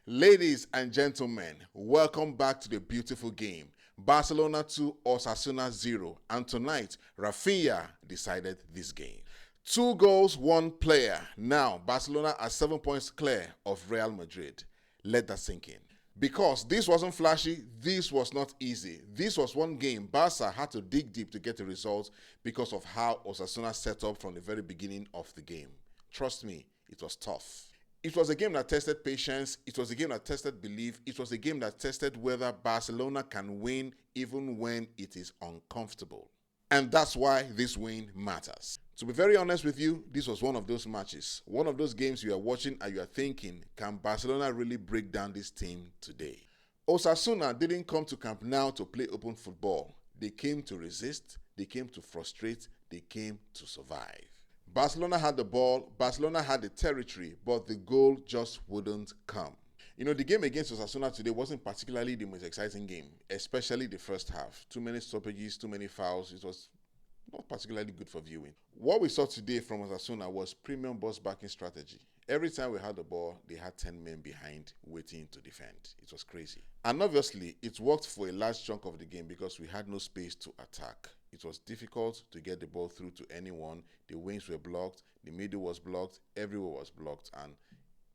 Ladies and gentlemen, welcome back to the beautiful game. Barcelona 2, Osasuna 0, and tonight, Raphinha decided this game. 2 goals, 1 player. Now, Barcelona are 7 points clear of Real Madrid. Let that sink in. Because this wasn't flashy, this was not easy. This was one game Barca had to dig deep to get a result because of how Osasuna set up from the very beginning of the game. Trust me, it was tough. It was a game that tested patience, it was a game that tested belief, it was a game that tested whether Barcelona can win even when it is uncomfortable. And that's why this win matters. To be very honest with you, this was one of those matches, one of those games you are watching and you are thinking, can Barcelona really break down this team today? Osasuna didn't come to Camp Nou to play open football. They came to resist, they came to frustrate, they came to survive. Barcelona had the ball, Barcelona had the territory, but the goal just wouldn't come. You know, the game against Osasuna today wasn't particularly the most exciting game, especially the first half. Too many stoppages, too many fouls. It was not particularly good for viewing. What we saw today from Osasuna was premium boss backing strategy. Every time we had the ball, they had 10 men behind waiting to defend. It was crazy. And obviously, it worked for a large chunk of the game because we had no space to attack. It was difficult to get the ball through to anyone. The wings were blocked, the middle was blocked, everywhere was blocked. And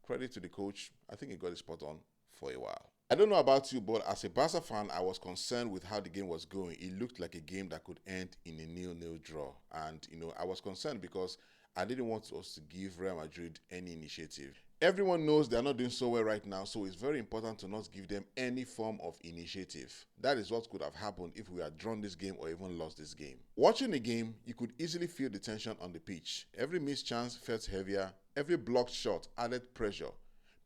credit to the coach, I think he got it spot on for a while. I don't know about you, but as a Barca fan, I was concerned with how the game was going. It looked like a game that could end in a 0-0 draw. And, I was concerned because I didn't want us to give Real Madrid any initiative. Everyone knows they're not doing so well right now, so it's very important to not give them any form of initiative. That is what could have happened if we had drawn this game or even lost this game. Watching the game, you could easily feel the tension on the pitch. Every missed chance felt heavier. Every blocked shot added pressure.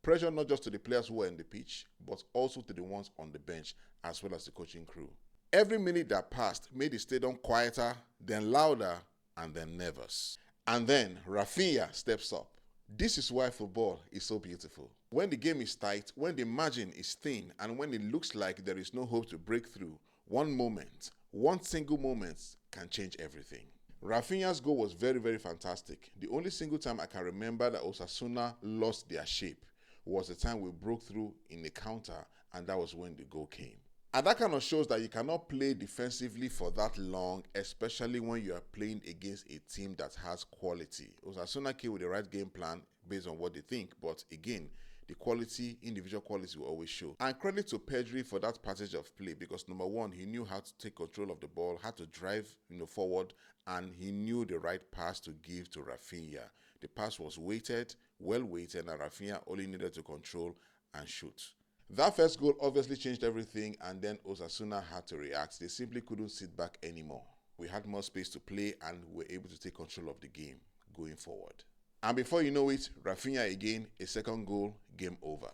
Pressure not just to the players who were in the pitch, but also to the ones on the bench, as well as the coaching crew. Every minute that passed made the stadium quieter, then louder, and then nervous. And then Raphinha steps up. This is why football is so beautiful. When the game is tight, when the margin is thin, and when it looks like there is no hope to break through, one moment, one single moment can change everything. Raphinha's goal was very, very fantastic. The only single time I can remember that Osasuna lost their shape was the time we broke through in the counter, and that was when the goal came. And that kind of shows that you cannot play defensively for that long, especially when you are playing against a team that has quality. Osasuna came with the right game plan based on what they think, but again, the quality, individual quality will always show. And credit to Pedri for that passage of play because number one, he knew how to take control of the ball, how to drive forward, and he knew the right pass to give to Raphinha. The pass was weighted, well weighted, and Raphinha only needed to control and shoot. That first goal obviously changed everything, and then Osasuna had to react. They simply couldn't sit back anymore. We had more space to play and were able to take control of the game going forward. And before you know it, Raphinha again, a second goal, game over.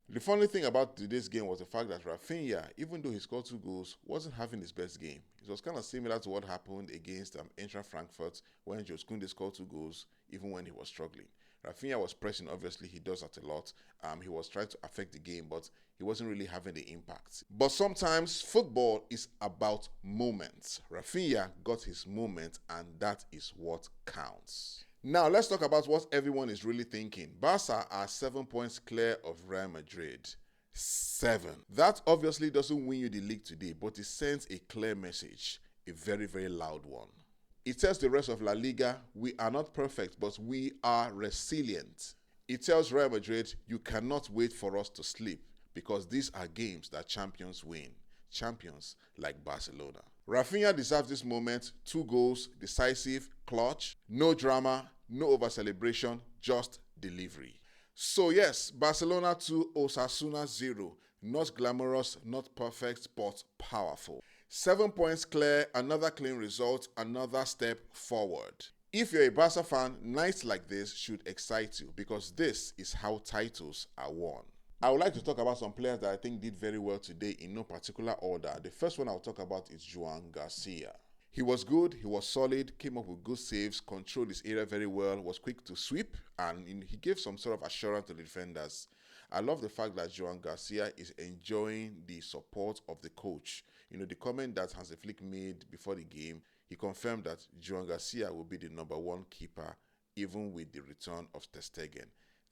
The funny thing about today's game was the fact that Raphinha, even though he scored 2 goals, wasn't having his best game. It was kind of similar to what happened against Eintracht Frankfurt when Jules Koundé scored 2 goals even when he was struggling. Raphinha was pressing, obviously he does that a lot. He was trying to affect the game, but he wasn't really having the impact. But sometimes football is about moments. Raphinha got his moment, and that is what counts. Now let's talk about what everyone is really thinking. Barca are 7 points clear of Real Madrid. 7. That obviously doesn't win you the league today, but it sends a clear message, a very, very loud one. It tells the rest of La Liga, we are not perfect, but we are resilient. It tells Real Madrid, you cannot wait for us to sleep because these are games that champions win. Champions like Barcelona. Raphinha deserves this moment. 2 goals, decisive, clutch, no drama, no over-celebration, just delivery. So yes, Barcelona 2, Osasuna 0. Not glamorous, not perfect, but powerful. 7 points clear, another clean result, another step forward. If you're a Barca fan, nights like this should excite you because this is how titles are won. I would like to talk about some players that I think did very well today in no particular order. The first one I'll talk about is Joan Garcia. He was good, he was solid, came up with good saves, controlled his area very well, was quick to sweep, and he gave some sort of assurance to the defenders. I love the fact that Joan Garcia is enjoying the support of the coach. The comment that Hansi Flick made before the game, he confirmed that Joan Garcia will be the number 1 keeper even with the return of Ter Stegen.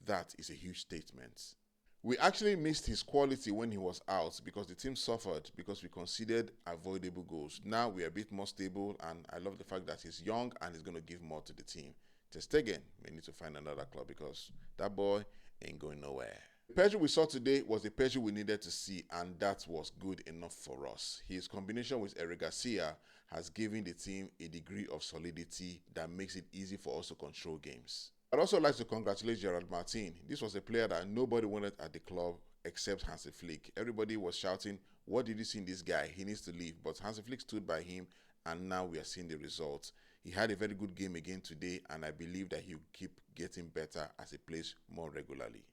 That is a huge statement. We actually missed his quality when he was out because the team suffered because we conceded avoidable goals. Now we are a bit more stable, and I love the fact that he's young and he's going to give more to the team. Ter Stegen, we need to find another club because that boy ain't going nowhere. The Pedro we saw today was the Pedro we needed to see, and that was good enough for us. His combination with Eric Garcia has given the team a degree of solidity that makes it easy for us to control games. I'd also like to congratulate Gerard Martin. This was a player that nobody wanted at the club except Hansi Flick. Everybody was shouting, what did you see in this guy? He needs to leave. But Hansi Flick stood by him, and now we are seeing the results. He had a very good game again today, and I believe that he'll keep getting better as he plays more regularly.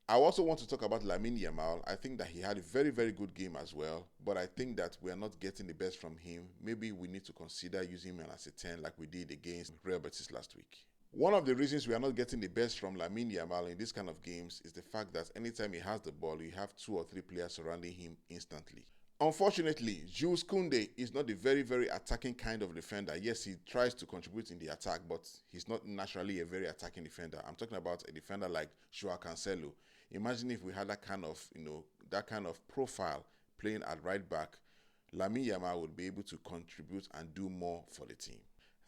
I also want to talk about Lamine Yamal. I think that he had a very, very good game as well, but I think that we are not getting the best from him. Maybe we need to consider using him as a 10 like we did against Real Betis last week. One of the reasons we are not getting the best from Lamine Yamal in this kind of games is the fact that anytime he has the ball, you have 2 or 3 players surrounding him instantly. Unfortunately, Jules Koundé is not a very, very attacking kind of defender. Yes, he tries to contribute in the attack, but he's not naturally a very attacking defender. I'm talking about a defender like Joao Cancelo. Imagine if we had that kind of profile playing at right back, Lamine Yamal would be able to contribute and do more for the team.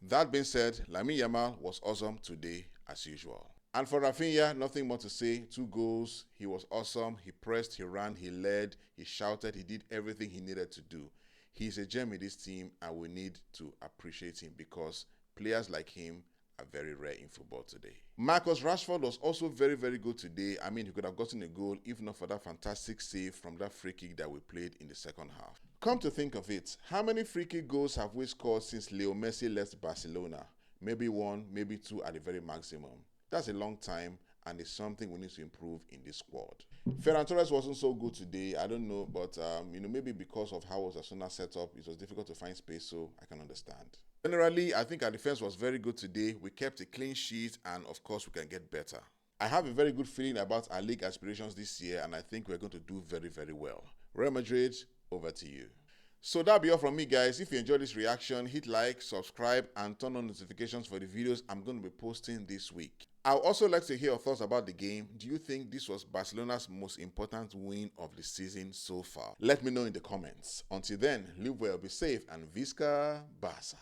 That being said, Lamine Yamal was awesome today as usual. And for Raphinha, nothing more to say. 2 goals, he was awesome. He pressed, he ran, he led, he shouted, he did everything he needed to do. He's a gem in this team, and we need to appreciate him because players like him are very rare in football today. Marcus Rashford was also very, very good today. I mean, he could have gotten a goal if not for that fantastic save from that free kick that we played in the second half. Come to think of it, how many free kick goals have we scored since Leo Messi left Barcelona? Maybe 1, maybe 2 at the very maximum. That's a long time, and it's something we need to improve in this squad. Ferran Torres wasn't so good today. I don't know, but maybe because of how Osasuna set up, it was difficult to find space, so I can understand. Generally, I think our defense was very good today. We kept a clean sheet, and of course, we can get better. I have a very good feeling about our league aspirations this year, and I think we're going to do very, very well. Real Madrid, over to you. So that'll be all from me, guys. If you enjoyed this reaction, hit like, subscribe, and turn on notifications for the videos I'm going to be posting this week. I'd also like to hear your thoughts about the game. Do you think this was Barcelona's most important win of the season so far? Let me know in the comments. Until then, live well, be safe, and Visca Barça.